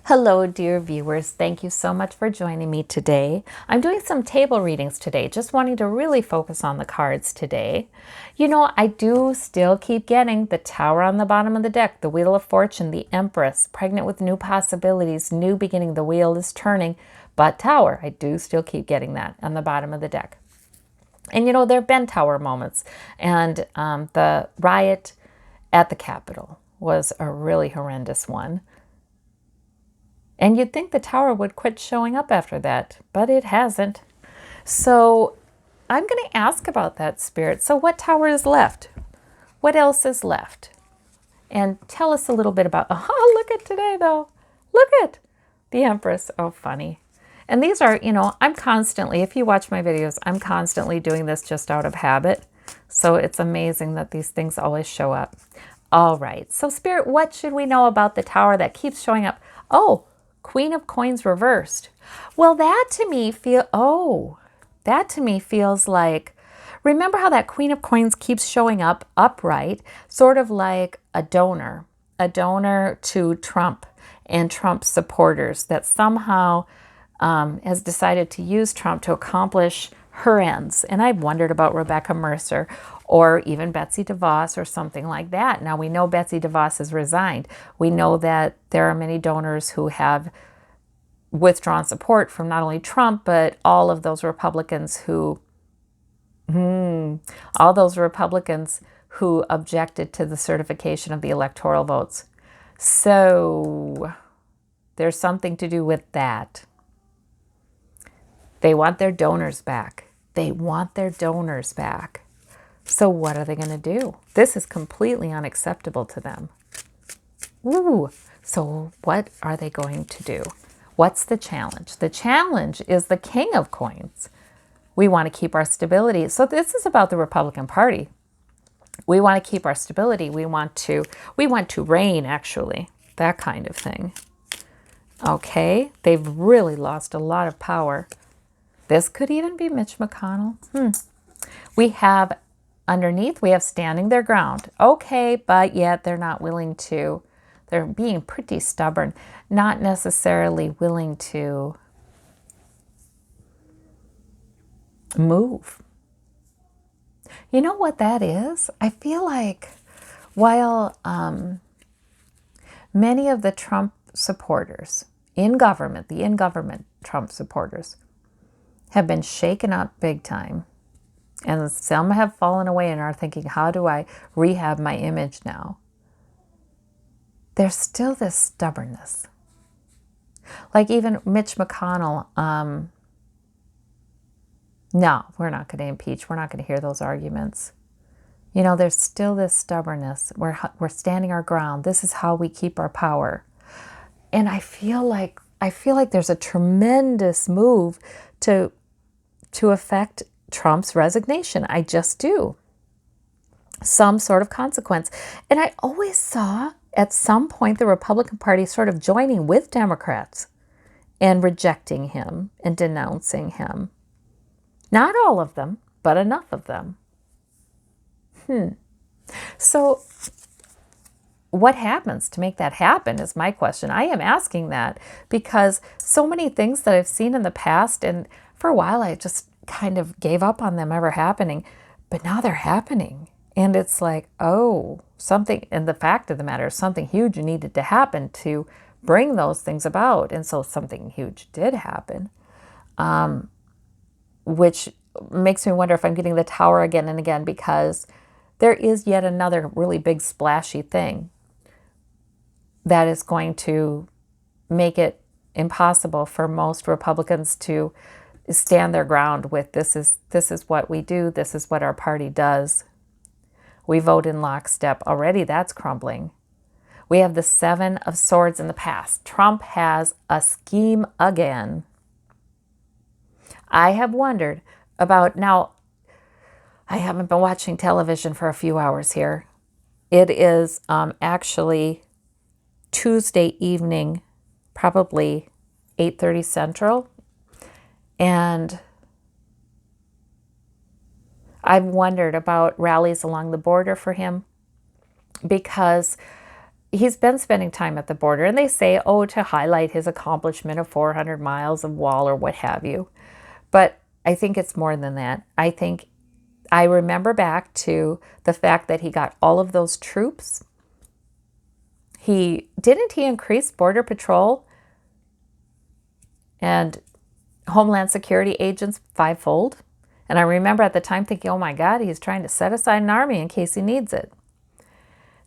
Hello, dear viewers. Thank you so much for joining me today. I'm doing some table readings today, just wanting to really focus on the cards today. You know, I do still keep getting the Tower on the bottom of the deck, the Wheel of Fortune, the Empress, pregnant with new possibilities, new beginning, the wheel is turning, but Tower, I do still keep getting that on the bottom of the deck. And you know, there have been Tower moments, and the riot at the Capitol was a really horrendous one. And you'd think the Tower would quit showing up after that, but it hasn't. So I'm going to ask about that, Spirit. So what Tower is left? What else is left? And tell us a little bit about, oh, look at today though. Look at the Empress. Oh, funny. And these are, you know, I'm constantly, if you watch my videos, I'm constantly doing this just out of habit. So it's amazing that these things always show up. All right. So Spirit, what should we know about the Tower that keeps showing up? Oh, Queen of Coins reversed. Well, that to me feels like, remember how that Queen of Coins keeps showing up upright, sort of like a donor to Trump and Trump supporters that somehow has decided to use Trump to accomplish her ends. And I've wondered about Rebecca Mercer or even Betsy DeVos or something like that. Now we know Betsy DeVos has resigned. We know that there are many donors who have withdrawn support from not only Trump, but all those Republicans who objected to the certification of the electoral votes. So there's something to do with that. They want their donors back. They want their donors back. So what are they going to do? This is completely unacceptable to them. Ooh, so what are they going to do? What's the challenge? The challenge is the King of Coins. We want to keep our stability. So this is about the Republican Party. We want to keep our stability. We want to reign, actually. That kind of thing. Okay, they've really lost a lot of power. This could even be Mitch McConnell. We have underneath, we have standing their ground. Okay, but yet they're not willing to. They're being pretty stubborn, not necessarily willing to move. You know what that is? I feel like while many of the Trump supporters in government, the in-government Trump supporters, have been shaken up big time, and some have fallen away and are thinking, how do I rehab my image now? There's still this stubbornness. Like even Mitch McConnell, no, we're not going to impeach. We're not going to hear those arguments. You know, there's still this stubbornness. We're standing our ground. This is how we keep our power. And I feel like there's a tremendous move to affect Trump's resignation. I just do. Some sort of consequence. And I always saw at some point the Republican Party sort of joining with Democrats and rejecting him and denouncing him. Not all of them, but enough of them. So what happens to make that happen is my question. I am asking that because so many things that I've seen in the past, and for a while I just kind of gave up on them ever happening, but now they're happening. And it's like, oh, something, and the fact of the matter is something huge needed to happen to bring those things about. And so something huge did happen, which makes me wonder if I'm getting the Tower again and again, because there is yet another really big splashy thing that is going to make it impossible for most Republicans to stand their ground with this is what we do, this is what our party does. We vote in lockstep. Already that's crumbling. We have the Seven of Swords in the past. Trump has a scheme again. I have wondered about, now, I haven't been watching television for a few hours here. It is actually Tuesday evening, probably 8:30 Central. And I've wondered about rallies along the border for him, because he's been spending time at the border, and they say, oh, to highlight his accomplishment of 400 miles of wall or what have you. But I think it's more than that. I remember back to the fact that he got all of those troops. Didn't he increase Border Patrol and Homeland Security agents fivefold? And I remember at the time thinking, oh my God, he's trying to set aside an army in case he needs it.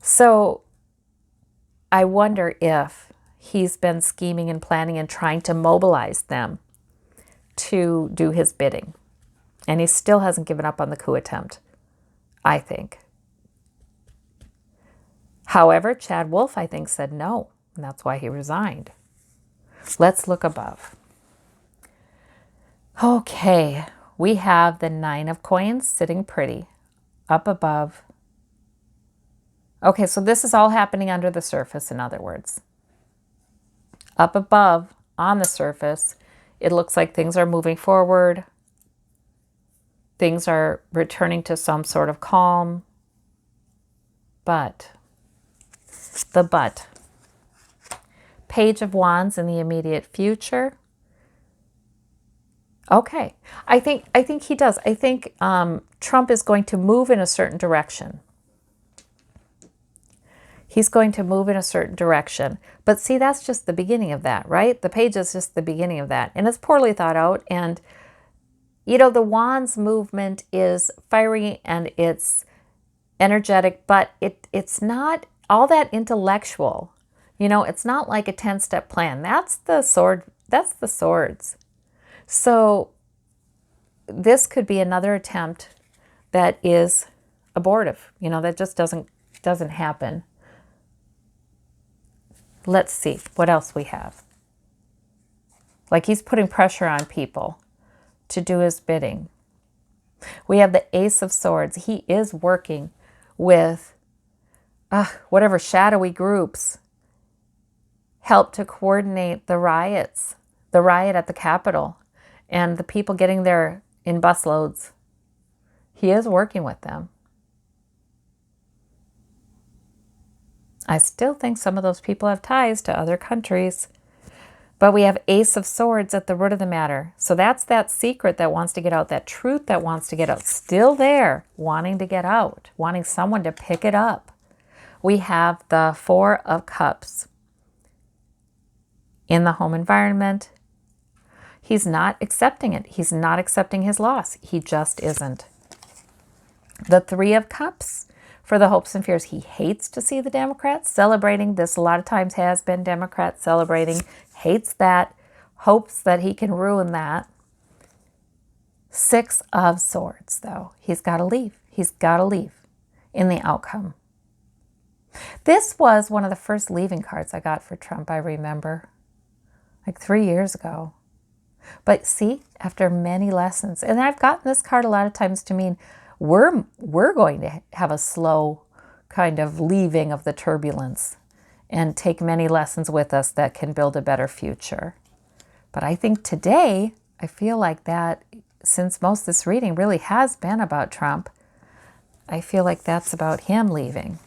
So I wonder if he's been scheming and planning and trying to mobilize them to do his bidding. And he still hasn't given up on the coup attempt, I think. However, Chad Wolf, I think, said no, and that's why he resigned. Let's look above. Okay, we have the 9 of coins sitting pretty up above. Okay, so this is all happening under the surface, in other words. Up above, on the surface, it looks like things are moving forward. Things are returning to some sort of calm. But, Page of Wands in the immediate future. Okay, I think he does. I think Trump is going to move in a certain direction. He's going to move in a certain direction. But see, that's just the beginning of that, right? The page is just the beginning of that. And it's poorly thought out. And, you know, the Wands movement is fiery and it's energetic, but it's not all that intellectual. You know, it's not like a 10-step plan. That's the sword. That's the swords. So this could be another attempt that is abortive. You know, that just doesn't happen. Let's see what else we have. Like he's putting pressure on people to do his bidding. We have the Ace of Swords. He is working with whatever shadowy groups help to coordinate the riots, the riot at the Capitol, and the people getting there in busloads. He is working with them. I still think some of those people have ties to other countries. But we have Ace of Swords at the root of the matter. So that's that secret that wants to get out, that truth that wants to get out. Still there, wanting to get out, wanting someone to pick it up. We have the 4 of Cups. In the home environment, he's not accepting it. He's not accepting his loss. He just isn't. The 3 of Cups. For the hopes and fears, he hates to see the Democrats celebrating. This a lot of times has been Democrats celebrating. Hates that. Hopes that he can ruin that. 6 of Swords, though. He's got to leave. He's got to leave in the outcome. This was one of the first leaving cards I got for Trump, I remember. Like 3 years ago. But see, after many lessons, and I've gotten this card a lot of times to mean we're going to have a slow kind of leaving of the turbulence and take many lessons with us that can build a better future. But I think today, I feel like that since most of this reading really has been about Trump, I feel like that's about him leaving.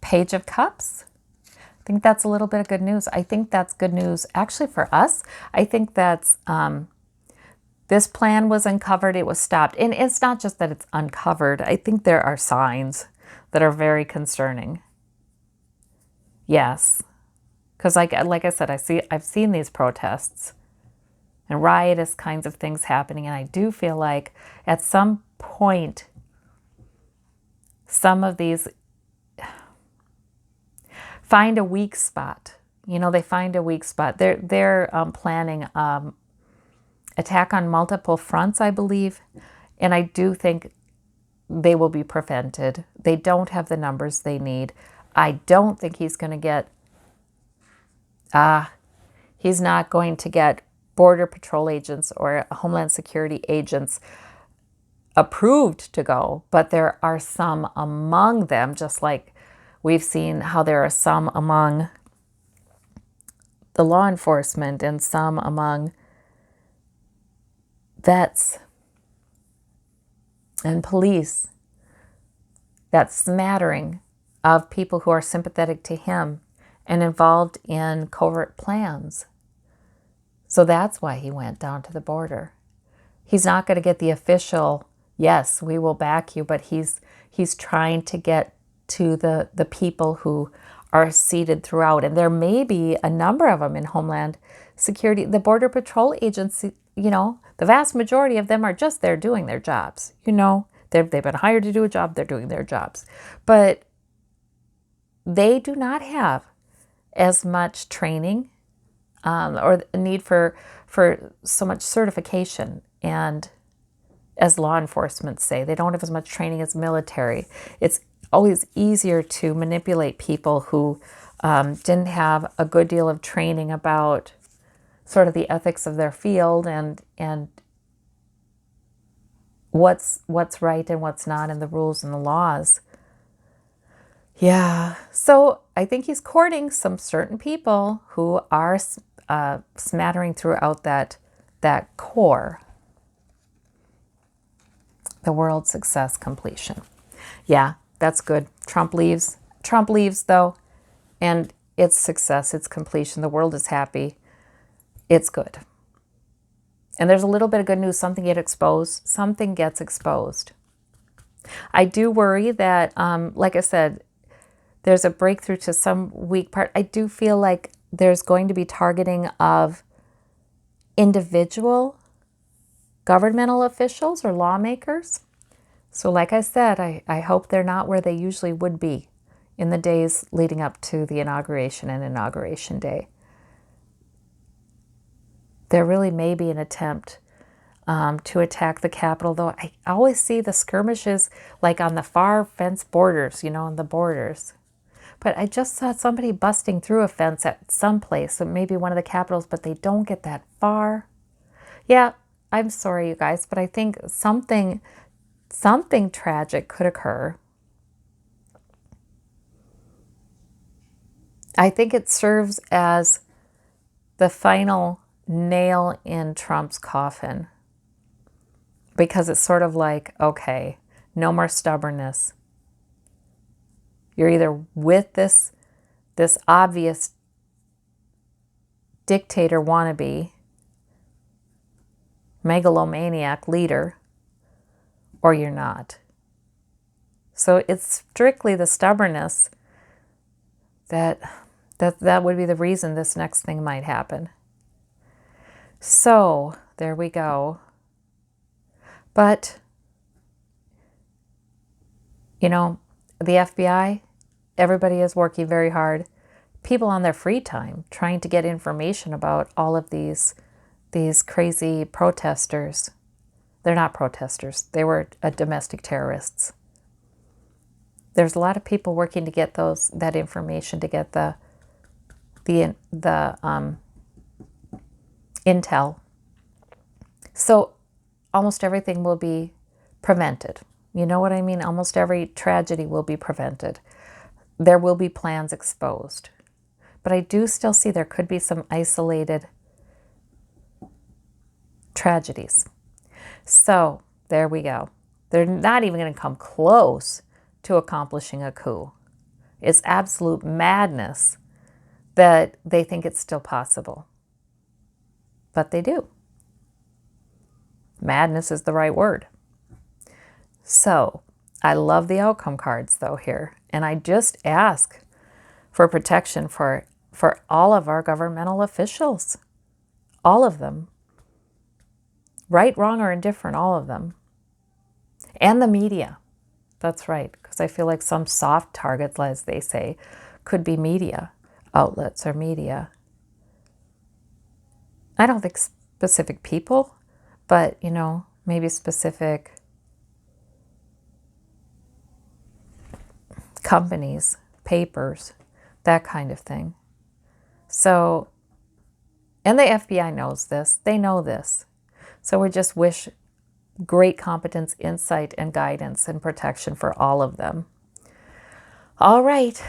Page of Cups. I think that's a little bit of good news. I think that's good news actually for us. I think that's this plan was uncovered, it was stopped. And it's not just that it's uncovered. I think there are signs that are very concerning. Yes. Because like I said, I've seen these protests and riotous kinds of things happening. And I do feel like at some point, some of these find a weak spot. You know, they find a weak spot. They're planning attack on multiple fronts, I believe. And I do think they will be prevented. They don't have the numbers they need. I don't think he's going to get, he's not going to get Border Patrol agents or Homeland Security agents approved to go. But there are some among them, just like we've seen how there are some among the law enforcement and some among vets and police, that smattering of people who are sympathetic to him and involved in covert plans. So that's why he went down to the border. He's not going to get the official, yes, we will back you, but he's trying to get to the people who are seated throughout. And there may be a number of them in Homeland Security. The Border Patrol Agency, the vast majority of them are just there doing their jobs. They've been hired to do a job, they're doing their jobs. But they do not have as much training or a need for so much certification, and as law enforcement say, they don't have as much training as military. It's always easier to manipulate people who didn't have a good deal of training about sort of the ethics of their field and what's right and what's not, and the rules and the laws. Yeah, so I think he's courting some certain people who are smattering throughout that core. The world success completion. Yeah, that's good. Trump leaves, though, and it's success, it's completion. The world is happy. It's good. And there's a little bit of good news. Something gets exposed. I do worry that, like I said, there's a breakthrough to some weak part. I do feel like there's going to be targeting of individual governmental officials or lawmakers. So like I said, I hope they're not where they usually would be in the days leading up to the inauguration and Inauguration Day. There really may be an attempt to attack the Capitol, though I always see the skirmishes like on the far fence borders, on the borders. But I just saw somebody busting through a fence at some place, so maybe one of the capitals, but they don't get that far. Yeah, I'm sorry, you guys, but I think something tragic could occur. I think it serves as the final nail in Trump's coffin, because it's sort of like, okay, no more stubbornness. You're either with this obvious dictator wannabe, megalomaniac leader, or you're not. So it's strictly the stubbornness that would be the reason this next thing might happen. So there we go. But, the FBI, everybody is working very hard. People on their free time trying to get information about all of these crazy protesters. They're not protesters. They were domestic terrorists. There's a lot of people working to get that information, to get the intel. So almost everything will be prevented. You know what I mean? Almost every tragedy will be prevented. There will be plans exposed. But I do still see there could be some isolated tragedies. So there we go. They're not even going to come close to accomplishing a coup. It's absolute madness that they think it's still possible. But they do. Madness is the right word. So I love the outcome cards though here. And I just ask for protection for all of our governmental officials. All of them. Right, wrong, or indifferent, all of them. And the media. That's right. Because I feel like some soft targets, as they say, could be media outlets or media. I don't think specific people, but, maybe specific companies, papers, that kind of thing. So, and the FBI knows this. They know this. So we just wish great competence, insight, and guidance and protection for all of them. All right.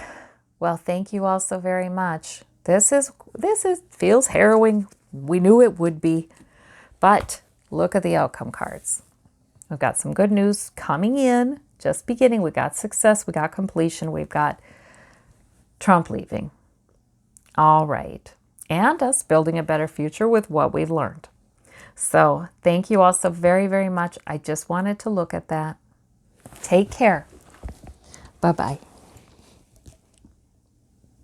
Well, thank you all so very much. This feels harrowing. We knew it would be. But look at the outcome cards. We've got some good news coming in. just beginning. We got success, we got completion, we've got Trump leaving. All right. And us building a better future with what we've learned. So thank you all so very, very much. I just wanted to look at that. Take care. Bye-bye.